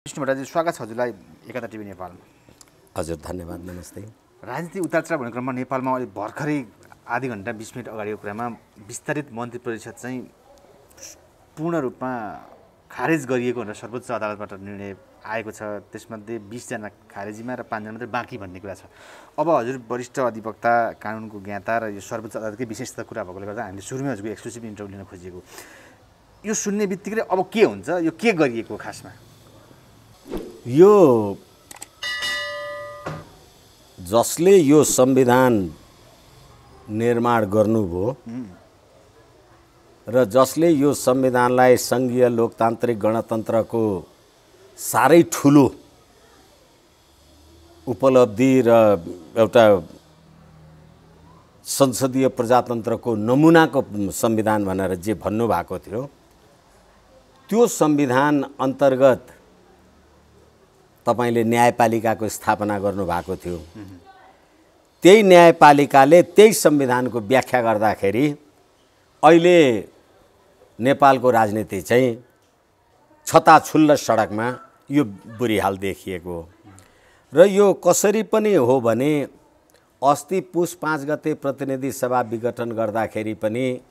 विष्णु भट्टराजी, स्वागत छ हजुरलाई एकता टिभी नेपालमा। हजुर धन्यवाद, नमस्ते। राजनीति उतार चढाव भन्ने क्रममा नेपालमा अहिले भर्खरै आधी घन्टा 20 मिनट अगाडिको कुरामा विस्तारित मन्त्री परिषद चाहिँ पूर्ण रूपमा खारेज गरिएको भनेर सर्वोच्च अदालतबाट निर्णय आएको छ। त्यसमध्ये 20 जना खारेजीमा र 5 जना मात्रै बाँकी भन्ने कुरा छ। अब हजुर वरिष्ठ अधिवक्ता, कानुनको ज्ञाता र यो सर्वोच्च अदालतकै विशेषता कुरा भएकोले गर्दा हामीले सुरुमै हजुरको एक्सक्लुसिभ इन्टरभ्यू लिन खोजेको। यो सुन्ने बित्तिकै अब के हुन्छ, यो के गरिएको खासमा? यो जसले यो संविधान निर्माण गर्नुभयो र जसले यो संविधानलाई संघीय लोकतान्त्रिक गणतन्त्रको साह्रै ठुलो उपलब्धि र एउटा संसदीय प्रजातन्त्रको नमुनाको संविधान भनेर जे भन्नुभएको थियो, त्यो संविधान अन्तर्गत तपाईले न्यायपालिकाको स्थापना गर्नुभएको थियो। त्यही न्यायपालिकाले त्यही संविधानको व्याख्या गर्दाखेरि अहिले नेपालको राजनीति चाहिँ छताछुल्ल सडकमा यो बुरी हाल देखिएको हो। र यो कसरी पनि हो भने अस्ति पुस 5 गते प्रतिनिधि सभा विघटन गर्दाखेरि पनि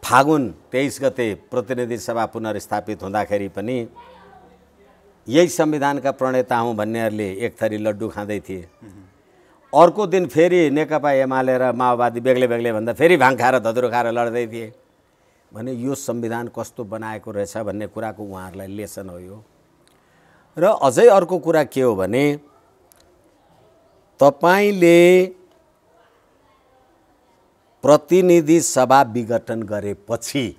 फागुन 23 गते प्रतिनिधि सभा पुनर्स्थापित हुँदाखेरि पनि यही संविधानका प्रणेता हौँ भन्नेहरूले एक थरी लड्डु खाँदै थिए। अर्को दिन फेरि नेकपा एमाले र माओवादी बेग्लै बेग्लै भन्दा फेरि भाङ खाएर धधुरो खाएर लड्दै थिए। भने यो संविधान कस्तो बनाएको रहेछ भन्ने कुराको उहाँहरूलाई लेसन हो यो। र अझै अर्को कुरा के हो भने तपाईले प्रतिनिधि सभा विघटन गरेपछि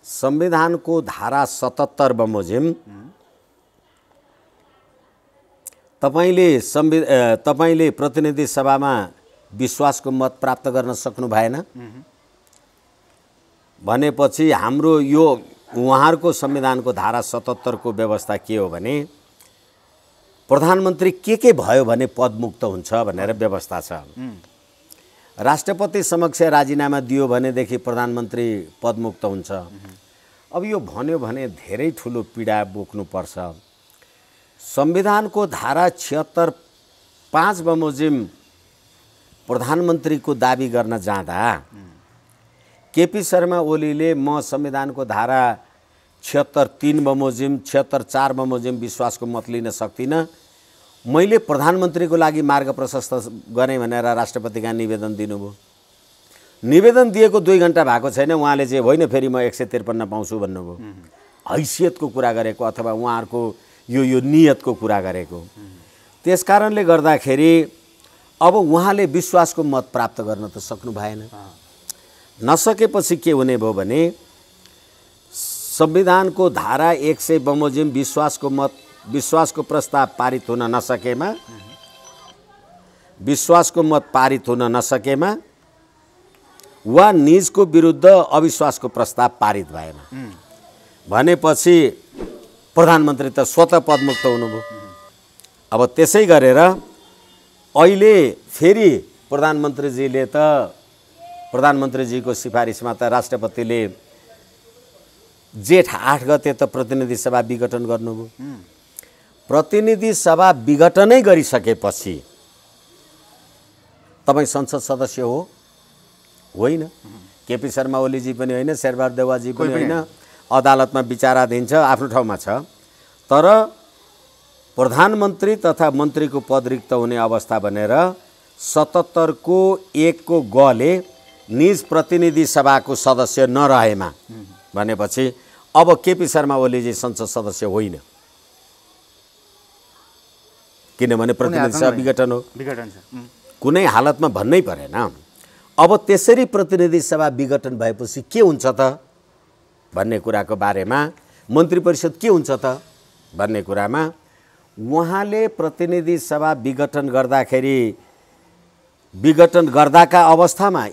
संविधानको धारा 77 बमोजिम तपाईले प्रतिनिधि सभामा विश्वासको मत प्राप्त गर्न सक्नु भएन भनेपछि हाम्रो यो उहाँहरूको संविधानको धारा 77 को व्यवस्था के हो भने प्रधानमन्त्री के भयो भने पदमुक्त हुन्छ भनेर व्यवस्था छ। राष्ट्रपति समक्ष राजीनामा दियो भनेदेखि प्रधानमन्त्री पदमुक्त हुन्छ। अब यो भन्यो भने धेरै ठुलो पीडा बोक्नुपर्छ। संविधानको धारा 76(5) बमोजिम प्रधानमन्त्रीको दाबी गर्न जाँदा केपी शर्मा ओलीले म संविधानको धारा 76(3) बमोजिम 76(4) बमोजिम विश्वासको मत लिन सक्दिनँ, मैले प्रधानमन्त्रीको लागि मार्ग प्रशस्त गरेँ भनेर राष्ट्रपतिका निवेदन दिनुभयो। निवेदन दिएको 2 घण्टा भएको छैन, उहाँले चाहिँ होइन फेरि म 153 पाउँछु भन्नुभयो। हैसियतको कुरा गरेको अथवा उहाँहरूको यो नियतको कुरा गरेको। त्यसकारणले गर्दाखेरि अब उहाँले विश्वासको मत प्राप्त गर्न त सक्नु भएन। नसकेपछि के हुने भयो भने संविधानको धारा 100 बमोजिम विश्वासको प्रस्ताव पारित हुन नसकेमा विश्वासको मत पारित हुन नसकेमा वा निजको विरुद्ध अविश्वासको प्रस्ताव पारित भएन भनेपछि प्रधानमन्त्री त स्वतः पदमुक्त हुनुभयो। अब त्यसै गरेर अहिले फेरि प्रधानमन्त्रीजीको सिफारिसमा त राष्ट्रपतिले जेठ 8 गते त प्रतिनिधि सभा विघटन गर्नुभयो। प्रतिनिधि सभा विघटनै गरिसकेपछि तपाईँ संसद सदस्य हो होइन? केपी शर्मा ओलीजी पनि होइन, शेरबहादुर देउवाजी पनि होइन, अदालतमा विचाराधीन छ, आफ्नो ठाउँमा छ। तर प्रधानमन्त्री तथा मन्त्रीको पद रिक्त हुने अवस्था भनेर 77 को 1 को ग ले निज प्रतिनिधि सभाको सदस्य नरहेमा भनेपछि अब केपी शर्मा ओलीजी संसद सदस्य होइन, किनभने प्रतिनिधि सभा विघटन हो, कुनै हालतमा भन्नै परेन। अब त्यसरी प्रतिनिधि सभा विघटन भएपछि के हुन्छ त भन्ने कुराको बारेमा, मन्त्री परिषद के हुन्छ त भन्ने कुरामा उहाँले प्रतिनिधि सभा विघटन गर्दाका अवस्थामा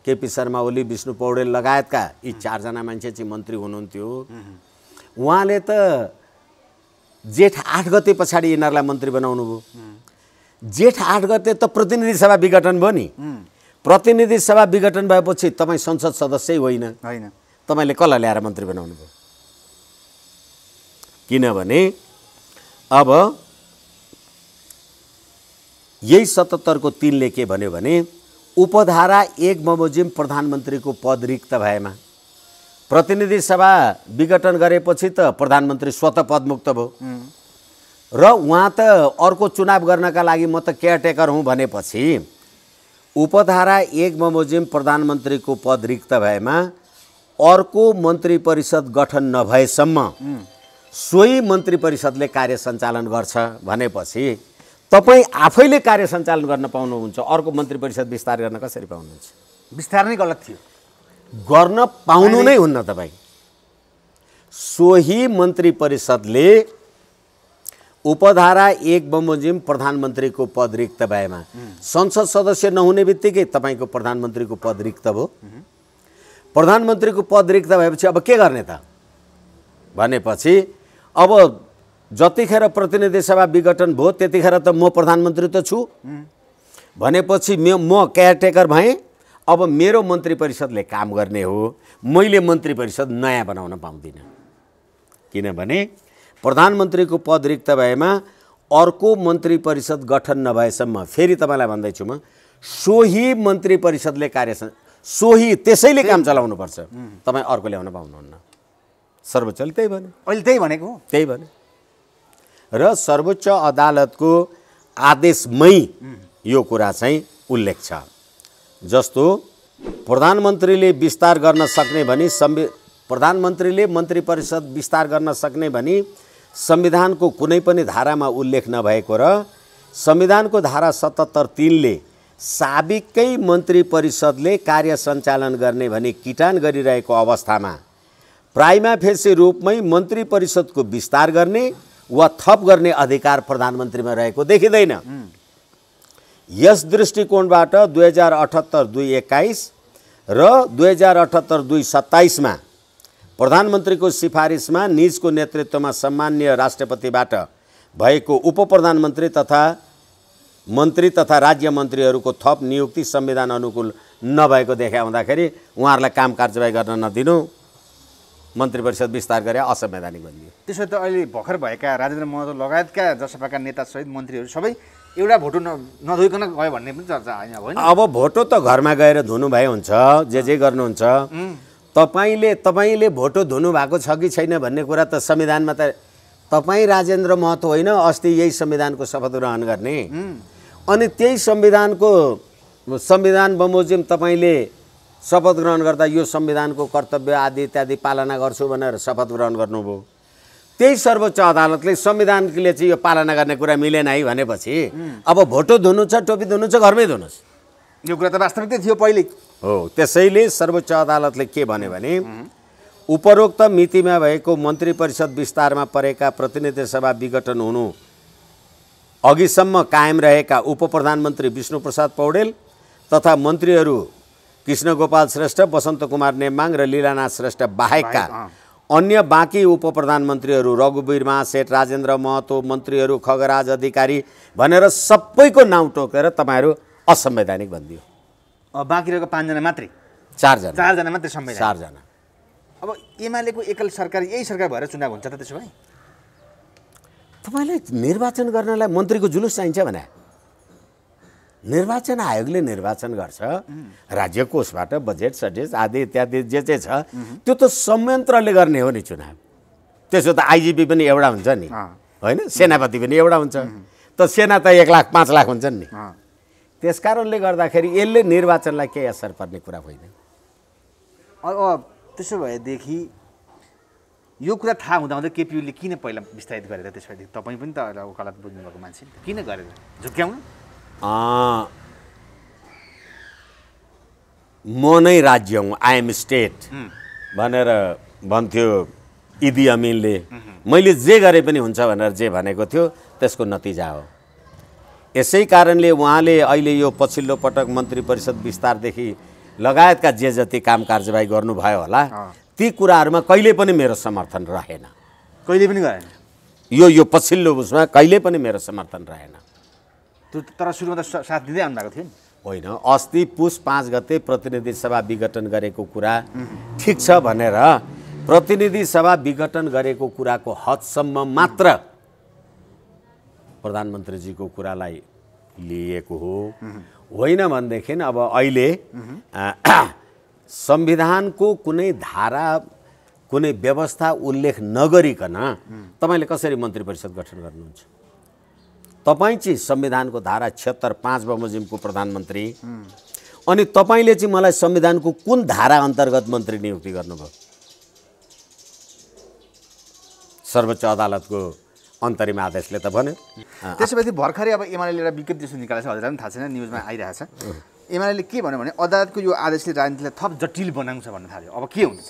केपी शर्मा ओली, विष्णु पौडेल लगायतका यी 4 जना मान्छे चाहिँ मन्त्री हुनुहुन्थ्यो। उहाँले त जेठ 8 गते पछाडि यिनीहरूलाई मन्त्री बनाउनु भयो। जेठ 8 गते त प्रतिनिधि सभा विघटन भयो नि। प्रतिनिधि सभा विघटन भएपछि तपाईँ संसद सदस्य होइन, तपाईँले कसलाई ल्याएर मन्त्री बनाउनु भयो? किनभने अब यही 77 को 3 ले के भन्यो भने उपधारा 1 बमोजिम प्रधानमन्त्रीको पद रिक्त भएमा प्रतिनिधि सभा विघटन गरेपछि त प्रधानमन्त्री स्वतः पदमुक्त भयो र उहाँ त अर्को चुनाव गर्नका लागि म त केयरटेकर हुँ भनेपछि उपधारा 1 बमोजिम प्रधानमन्त्रीको पद रिक्त भएमा अर्को मन्त्री परिषद गठन नभएसम्म सोही मन्त्री परिषदले कार्य सञ्चालन गर्छ भनेपछि तपाईँ आफैले कार्य सञ्चालन गर्न पाउनुहुन्छ, अर्को मन्त्री परिषद विस्तार गर्न कसरी पाउनुहुन्छ? विस्तार नै गलत थियो, गर्न पाउनु नै हुन्न। तपाईँ सोही मन्त्री परिषदले उपधारा 1 बमोजिम प्रधानमन्त्रीको पद रिक्त भएमा संसद सदस्य नहुने बित्तिकै तपाईँको प्रधानमन्त्रीको पद रिक्त भयो। प्रधानमन्त्रीको पद रिक्त भएपछि अब के गर्ने त भनेपछि अब जतिखेर प्रतिनिधि सभा विघटन भयो त्यतिखेर त म प्रधानमन्त्री त छु भनेपछि म केयरटेकर भएँ। अब मेरो मन्त्री परिषदले काम गर्ने हो, मैले मन्त्री परिषद नयाँ बनाउन पाउँदिनँ किनभने प्रधानमन्त्रीको पद रिक्त भएमा अर्को मन्त्री परिषद गठन नभएसम्म फेरि तपाईँलाई भन्दैछु म सोही मन्त्री परिषदले सोही त्यसैले काम चलाउनुपर्छ, तपाईँ अर्को ल्याउन पाउनुहुन्न। सर्वोच्चले त्यही भन्यो, अहिले त्यही भनेको हो, त्यही भन्यो र सर्वोच्च अदालतको आदेशमै यो कुरा चाहिँ उल्लेख छ। जस्तो प्रधानमन्त्रीले विस्तार गर्न सक्ने भनी प्रधानमन्त्रीले मन्त्री परिषद विस्तार गर्न सक्ने भनी संविधानको कुनै पनि धारामा उल्लेख नभएको र संविधानको धारा 77(3) ले साबिकै मन्त्री परिषदले कार्य सञ्चालन गर्ने भनी किटान गरिरहेको अवस्थामा प्राइमा फेसी रूपमै मन्त्री परिषदको विस्तार गर्ने वा थप गर्ने अधिकार प्रधानमन्त्रीमा रहेको देखिँदैन। यस दृष्टिकोणबाट 2078-221 र 2078-227 मा प्रधानमन्त्रीको सिफारिसमा निजको नेतृत्वमा सम्माननीय राष्ट्रपतिबाट भएको उपप्रधानमन्त्री तथा मन्त्री तथा राज्य मन्त्रीहरूको थप नियुक्ति संविधान अनुकूल नभएको देखा हुँदाखेरि उहाँहरूलाई काम कारबाही गर्न नदिनु, मन्त्री परिषद विस्तार गरे असंवैधानिक बनियो। त्यसो त अहिले भर्खर भएका राजेन्द्र महतो लगायतका जसपाका नेता सहित मन्त्रीहरू सबै एउटा भोटो नधोइकन गयो भन्ने पनि चर्चा होइन? अब भोटो त घरमा गएर धुनु भए हुन्छ, जे गर्नुहुन्छ। तपाईँले भोटो धुनु भएको छ कि छैन भन्ने कुरा त संविधानमा त तपाईँ राजेन्द्र महतो होइन, अस्ति यही संविधानको शपथ ग्रहण गर्ने अनि त्यही संविधान बमोजिम तपाईँले शपथ ग्रहण गर्दा यो संविधानको कर्तव्य आदि इत्यादि पालना गर्छु भनेर शपथ ग्रहण गर्नुभयो। त्यही सर्वोच्च अदालतले संविधानले चाहिँ यो पालना गर्ने कुरा मिलेन है भनेपछि अब भोटो धुनु छ, टोपी धुनु छ, घरमै धुनुहोस्। यो कुरा त वास्तविक थियो पहिले हो। त्यसैले सर्वोच्च अदालतले के भन्यो भने उपरोक्त मितिमा भएको मन्त्री परिषद विस्तारमा परेका प्रतिनिधि सभा विघटन हुनु अघिसम्म कायम रहेका उपप्रधानमन्त्री विष्णुप्रसाद पौडेल तथा मन्त्रीहरू कृष्णगोपाल श्रेष्ठ, वसन्त कुमार नेमाङ र लीलानाथ श्रेष्ठ बाहेकका अन्य बाँकी उपप्रधानमन्त्रीहरू रघुवीर महासेठ, राजेन्द्र महतो, मन्त्रीहरू खगराज अधिकारी भनेर सबैको नाउँ टोकेर तपाईँहरू असंवैधानिक भनिदियो। बाँकी रहेको 5 जना मात्रै, 4 जना मात्रै संवैधानिक, 4 जना। अब एमालेको एकल सरकार यही सरकार भएर चुनाव हुन्छ त त्यसो भए? तपाईँलाई निर्वाचन गर्नलाई मन्त्रीको जुलुस चाहिन्छ भने निर्वाचन आयोगले निर्वाचन गर्छ, राज्य कोषबाट बजेट सजेट आदि इत्यादि जे छ त्यो त संयन्त्रले गर्ने हो नि चुनाव। त्यसो त आइजिपी पनि एउटा हुन्छ नि होइन, सेनापति पनि एउटा हुन्छ, त सेना त 1 लाख 5 लाख हुन्छन् नि। त्यसकारणले गर्दाखेरि यसले निर्वाचनलाई केही असर पर्ने कुरा होइन। त्यसो भएदेखि यो कुरा थाहा हुँदाहुँदै केपियुले किन पहिला विस्तारित गरेर त्यसो भएदेखि तपाईँ पनि त वकालत बुझ्नुभएको मान्छे किन गरेर झुक्क्याउनु? म नै राज्य हुँ, आई एम स्टेट भनेर भन्थ्यो इदी अमिनले। मैले जे गरे पनि हुन्छ भनेर जे भनेको थियो त्यसको नतिजा हो। यसै कारणले उहाँले अहिले यो पछिल्लो पटक मन्त्री परिषद विस्तारदेखि लगायतका जे जति काम कारबाही गर्नुभयो होला ती कुराहरूमा कहिले पनि मेरो समर्थन रहेन, कहिले पनि गरेन। यो पछिल्लो उसमा कहिले पनि मेरो समर्थन रहेन। तर सुरुमा त साथ दिँदै आउनुभएको थियो नि। होइन अस्ति पुस 5 गते प्रतिनिधि सभा विघटन गरेको कुरा ठिक छ भनेर प्रतिनिधि सभा विघटन गरेको कुराको हदसम्म मात्र प्रधानमन्त्रीजीको कुरालाई लिएको हो होइन भनेदेखि अब अहिले संविधानको कुनै धारा कुनै व्यवस्था उल्लेख नगरिकन तपाईले कसरी मन्त्री परिषद गठन गर्नुहुन्छ? तपाईँ चाहिँ संविधानको धारा 76(5) बमोजिमको प्रधानमन्त्री अनि तपाईले चाहिँ मलाई संविधानको कुन धारा अन्तर्गत मन्त्री नियुक्ति गर्नुभयो? सर्वोच्च अदालतको अन्तरिम आदेशले त भन्यो। त्यसपछि भर्खरै अब एमाले एउटा विज्ञप्ति निकालेको छ, हजुरलाई पनि थाहा छैन, न्युजमा आइरहेछ। एमाले के भन्यो भने अदालतको यो आदेशले राजनीतिलाई थप जटिल बनाउँछ भन्न थाल्यो। अब के हुन्छ?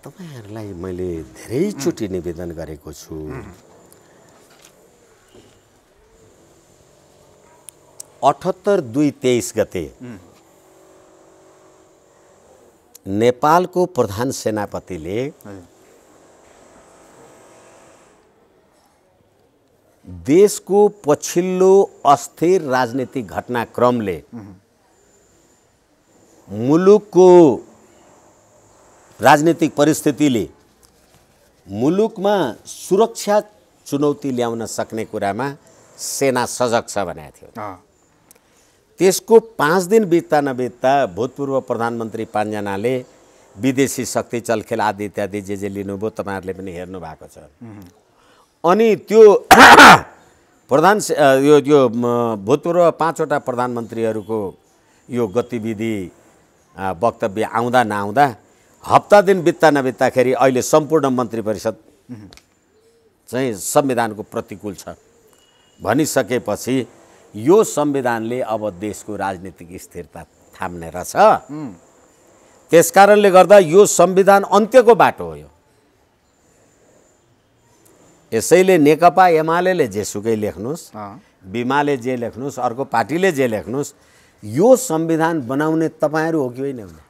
तपाईहरुलाई मैले धेरैचोटि निवेदन गरेको छु, 78/2/23 गते नेपालको प्रधान सेनापतिले देशको पछिल्लो अस्थिर राजनीतिक घटनाक्रमले मुलुकको राजनीतिक परिस्थितिले मुलुकमा सुरक्षा चुनौती ल्याउन सक्ने कुरामा सेना सजग छ भनेको थियो। त्यसको 5 दिन बित्दा नबित्दा भूतपूर्व प्रधानमन्त्री पाँचजनाले विदेशी शक्ति चलखेल आदि इत्यादि जे लिनुभयो तपाईहरुले पनि हेर्नु भएको छ। अनि त्यो प्रधान यो भूतपूर्व 5 वटा प्रधानमन्त्रीहरूको यो गतिविधि वक्तव्य आउँदा नआउँदा हप्ता दिन बित्दा नबित्दाखेरि अहिले सम्पूर्ण मन्त्री परिषद चाहिँ संविधानको प्रतिकूल छ भनिसकेपछि यो संविधानले अब देशको राजनीतिक स्थिरता थाम्ने रहेछ। त्यसकारणले गर्दा यो संविधान अन्त्यको बाटो हो। यसैले नेकपा एमाले जेसुकै लेख्नुस्, बिमाले जे लेख्नुस्, अर्को पार्टीले जे लेख्नुस्, यो संविधान बनाउने तपाईहरु हो कि होइन भने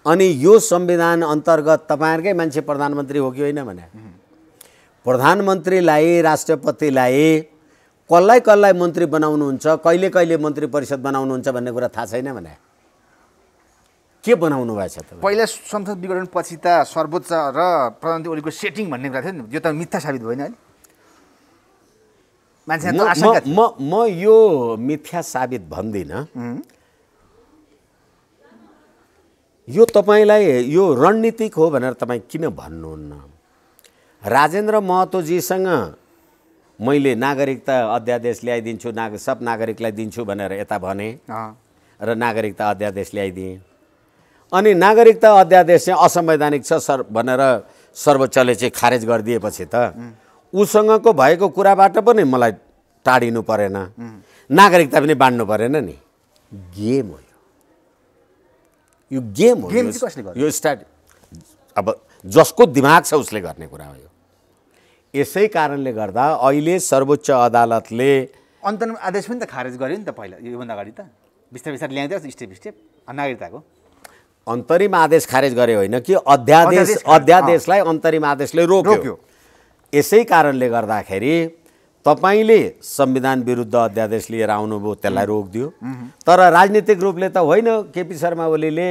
अनि यो संविधान अन्तर्गत तपाईहरुकै मान्छे प्रधानमन्त्री हो कि होइन भने प्रधानमन्त्रीलाई राष्ट्रपतिलाई कसलाई कसलाई मन्त्री बनाउनुहुन्छ, कहिले कहिले मन्त्री परिषद बनाउनुहुन्छ भन्ने कुरा थाहा छैन भने के बनाउनु भएछ त? पहिला संसद विघटन पछि त सर्वोच्च र प्रधानमन्त्री ओलीको सेटिङ भन्ने कुरा थियो नि, यो त मिथ्या साबित भएन अहिले? मान्छेहरुको आशंका थियो। म यो मिथ्या साबित भन्दिन। यो तपाईलाई यो रणनीतिक हो भनेर तपाई किन भन्नुहुन्न? राजेन्द्र महतोजीसँग मैले नागरिकता अध्यादेश ल्याइदिन्छु, सब नागरिकलाई दिन्छु भनेर यता भने र नागरिकता अध्यादेश ल्याइदिए अनि नागरिकता अध्यादेश चाहिँ असंवैधानिक छ सर भनेर सर्वोच्चले चाहिँ खारेज गरिदिएपछि त उसँगको भएको कुराबाट पनि मलाई टाडिनु परेन, नागरिकता पनि बाँड्नु परेन नि। गेम हो यो गेम हो। यो स्टार्ट अब जसको दिमाग छ उसले गर्ने कुरा हो यो। यसै कारणले गर्दा अहिले सर्वोच्च अदालतले अन्तरिम आदेश पनि त खारेज गर्यो नि त पहिला, योभन्दा अगाडि त बिस्तारै बिस्तारै ल्याइदियो स्टेप नागरिकताको अन्तरिम आदेश खारेज गरे होइन कि अध्यादेशलाई अन्तरिम आदेशले रोक्यो। यसै कारणले गर्दाखेरि तपाईले संविधान विरुद्ध अध्यादेश लिएर आउनुभयो, त्यसलाई रोकिदियो। तर राजनीतिक रूपले त होइन, केपी शर्मा ओलीले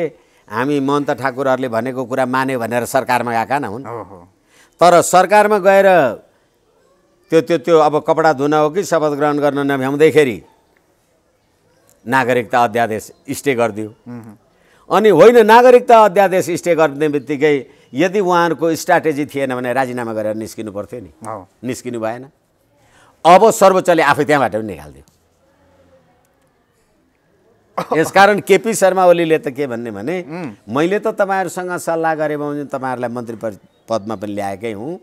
हामी महन्त ठाकुरहरूले भनेको कुरा माने भनेर सरकारमा गएका न हुन्। तर सरकारमा गएर त्यो अब कपडा धुन हो कि शपथ ग्रहण गर्न नभ्याउँदैखेरि नागरिकता अध्यादेश स्टे गरिदियो। अनि होइन नागरिकता अध्यादेश स्टे गर्ने बित्तिकै यदि उहाँहरूको स्ट्राटेजी थिएन भने राजीनामा गरेर निस्किनु पर्थ्यो नि, निस्किनु भएन। अब सर्वोच्चले आफै त्यहाँबाट पनि निकाल्दियो। यसकारण केपी शर्मा ओलीले त के भन्ने भने मैले त तपाईहरुसँग सल्लाह गरे भने तपाईहरुलाई मन्त्री पदमा पनि ल्याएकै हुँ,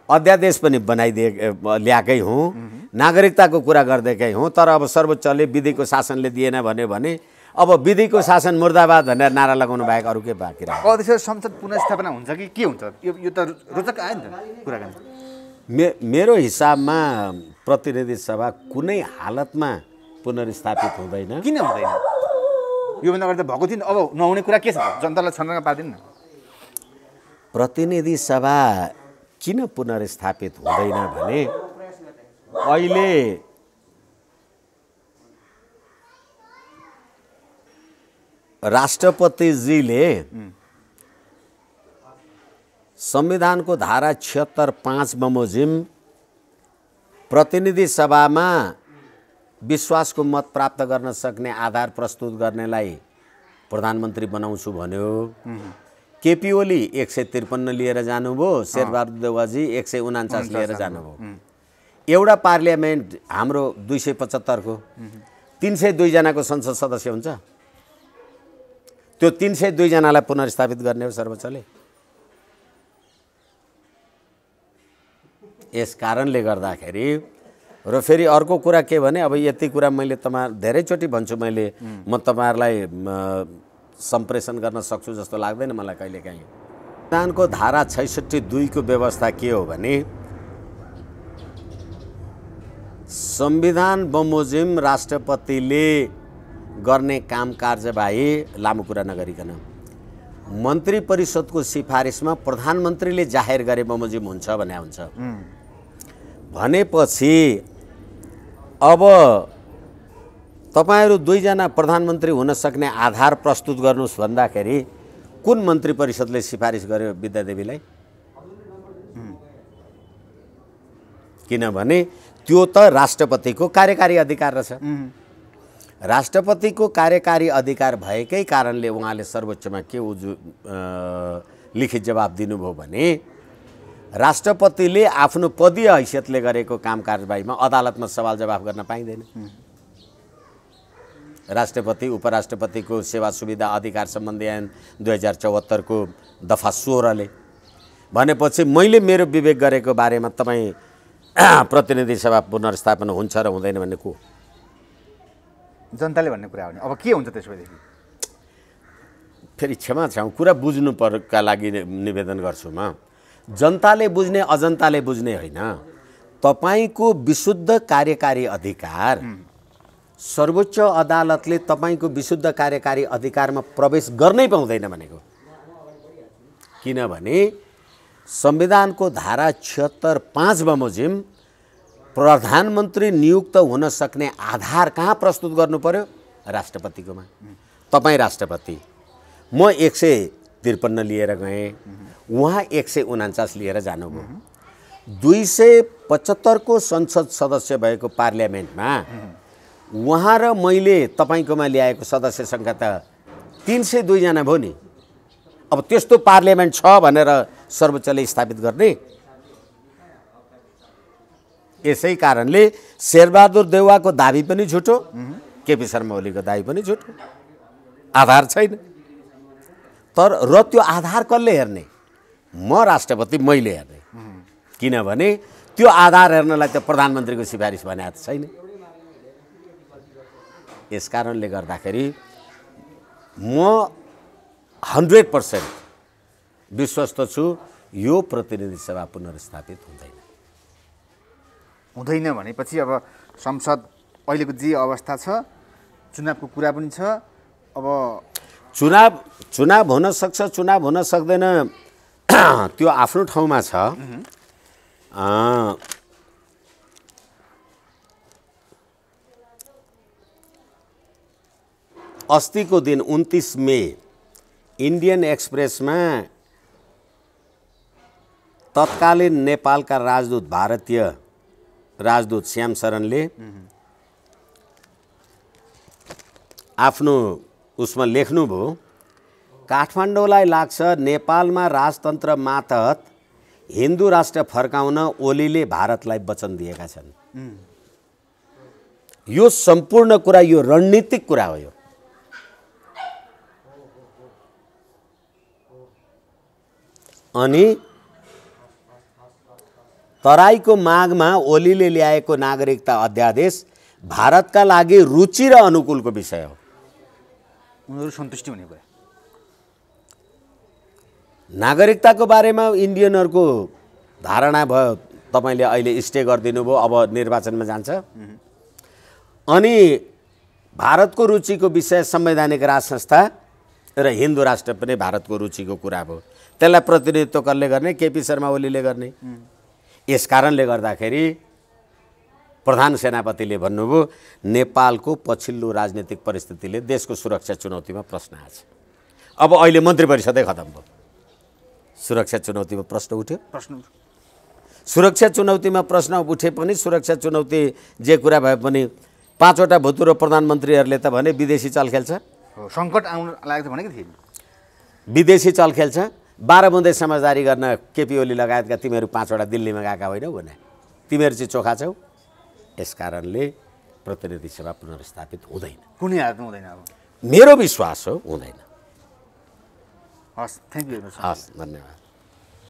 अध्यादेश पनि ल्याएकै हुँ, नागरिकताको कुरा गर्दैकै हुँ, तर अब सर्वोच्चले विधिको शासनले दिएन भने अब विधिको शासन मुर्दाबाद भनेर नारा लगाउनु बाहेक अरू के बाँकी रह्यो? त्यसो संसद पुनर्स्थापना हुन्छ कि के हुन्छ? यो त रोचक आयो नि त कुराकानी। मेरो हिसाबमा प्रतिनिधि सभा कुनै हालतमा पुनर्स्थापित हुँदैन। किन हुँदैन? योभन्दा अगाडि त भएको थियो नि, अब नहुने कुरा के छ? जनतालाई छनौट पार्दैन न। प्रतिनिधि सभा किन पुनर्स्थापित हुँदैन भने अहिले राष्ट्रपतिजीले संविधानको धारा 76(5) बमोजिम प्रतिनिधि सभामा विश्वासको मत प्राप्त गर्न सक्ने आधार प्रस्तुत गर्नेलाई प्रधानमन्त्री बनाउँछु भन्यो। केपी ओली 153 लिएर जानुभयो, शेरबहादुर देउवाजी 149 लिएर जानुभयो। एउटा पार्लियामेन्ट हाम्रो 275 को 302 जनाको संसद सदस्य हुन्छ। त्यो 302 जनालाई पुनर्स्थापित गर्ने हो सर्वोच्चले। यस कारणले गर्दाखेरि र फेरि अर्को कुरा के भने, अब यति कुरा मैले धेरैचोटि भन्छु, म तपाईहरुलाई सम्प्रेषण गर्न सक्छु जस्तो लाग्दैन मलाई कहिलेकाहीँ। संविधानको धारा 66(2) को व्यवस्था के हो भने, संविधान बमोजिम राष्ट्रपतिले गर्ने काम कार्यवाही लामो कुरा नगरिकन मन्त्री परिषदको सिफारिसमा प्रधानमन्त्रीले जाहेर गरे बमोजिम हुन्छ भने हुन्छ। भनेपछि अब तपाईहरु 2 जना प्रधानमन्त्री हुन सक्ने आधार प्रस्तुत गर्नुस् भन्दाखेरि कुन मन्त्री परिषदले सिफारिस गर्यो विद्यादेवीलाई? किनभने त्यो त राष्ट्रपतिको कार्यकारी अधिकार रहेछ। राष्ट्रपतिको कार्यकारी अधिकार भएकै कारणले उहाँले सर्वोच्चमा के लिखित जवाब दिनुभयो भने, राष्ट्रपतिले आफ्नो पदीय हैसियतले गरेको काम कारबाहीमा अदालतमा सवाल जवाफ गर्न पाइँदैन। राष्ट्रपति उपराष्ट्रपतिको सेवा सुविधा अधिकार सम्बन्धी ऐन 2074 को दफा 16 ले भनेपछि मैले मेरो विवेक गरेको बारेमा तपाई प्रतिनिधि सभा पुनर्स्थापना हुन्छ र हुँदैन भन्ने को जनताले भन्ने कुरा हो नि। अब के हुन्छ त्यसपछि? फेरि क्षमा चाहौँ, कुरा बुझ्नु पर्का लागि निवेदन गर्छु म। जनताले बुझ्ने अजन्ताले बुझ्ने होइन। तपाईको विशुद्ध कार्यकारी अधिकार सर्वोच्च अदालतले तपाईको विशुद्ध कार्यकारी अधिकारमा प्रवेश गर्नै पाउँदैन भनेको। किनभने संविधानको धारा 76(5) बमोजिम प्रधानमन्त्री नियुक्त हुन सक्ने आधार कहाँ प्रस्तुत गर्नु पर्यो? राष्ट्रपतिकोमा। तपाई राष्ट्रपति, म 153 लिएर गएँ, उहाँ 149 लिएर जानुभयो। 275 को संसद सदस्य भएको पार्लियामेन्टमा उहाँ र मैले तपाईकोमा ल्याएको सदस्य संख्या त 302 जना भयो नि। अब त्यस्तो पार्लियामेन्ट छ भनेर सर्वोच्चले स्थापित गर्ने? यसै कारणले शेरबहादुर देउवाको दाबी पनि झुटो, केपी शर्मा ओलीको दाबी पनि झुटो। आधार छैन। तर र त्यो आधार कसले हेर्ने? म राष्ट्रपति मैले हेर्ने। किनभने त्यो आधार हेर्नलाई त प्रधानमन्त्रीको सिफारिस भनेको छैन। यस कारणले गर्दाखेरि म 100% विश्वस्त छु यो प्रतिनिधि सभा पुनर्स्थापित हुँदैन भनेपछि अब संसद अहिलेको जे अवस्था छ, चुनावको कुरा पनि छ। अब चुनाव हुन सक्छ, चुनाव हुन सक्दैन, त्यो आफ्नो ठाउँमा छ। अस्तिको दिन 29 मे इन्डियन एक्सप्रेसमा तत्कालीन नेपालका राजदूत, भारतीय राजदूत श्याम शरणले आफ्नो उसमा लेख्नुभयो, काठमाडौँलाई लाग्छ नेपालमा राजतन्त्र मातहत हिन्दू राष्ट्र फर्काउन ओलीले भारतलाई वचन दिएका छन्। यो सम्पूर्ण कुरा, यो रणनीतिक कुरा हो। यो अनि तराईको मागमा ओलीले ल्याएको नागरिकता अध्यादेश भारतका लागि रुचि र अनुकूलको विषय हो। उनीहरू सन्तुष्टि हुने भयो। नागरिकताको बारेमा इन्डियनहरूको धारणा भयो, तपाईले अहिले स्टे गरिदिनु भयो, अब निर्वाचनमा जान्छ। अनि भारतको रुचिको विषय संवैधानिक राज संस्था र हिन्दू राष्ट्र पनि भारतको रुचिको कुरा भयो। त्यसलाई प्रतिनिधित्व कसले गर्ने? केपी शर्मा ओलीले गर्ने। यस कारणले गर्दाखेरि प्रधान सेनापतिले भन्नुभयो नेपालको पछिल्लो राजनीतिक परिस्थितिले देशको सुरक्षा चुनौतीमा प्रश्न आछ। अब अहिले मन्त्री परिषदै खतम भयो, सुरक्षा चुनौतीमा प्रश्न उठ्यो। सुरक्षा चुनौतीमा प्रश्न उठे पनि सुरक्षा चुनौती जे कुरा भए पनि 5 वटा भूतपूर्व प्रधानमन्त्रीहरूले त भने विदेशी चलखेल छ, सङ्कट आउन लागेको भनेको थिए। विदेशी चलखेल छ। 12 बुँदे समझदारी गर्न केपी ओली लगायतका तिमीहरू 5 वटा दिल्लीमा गएका होइनौ भने तिमीहरू चाहिँ चोखा छौ। यस कारणले प्रतिनिधि सभा पुनर्स्थापित हुँदैन, कुनै हालतमा हुँदैन। अब मेरो विश्वास हो हुँदैन। हस्, थ्याङ्क यू। हस्, धन्यवाद।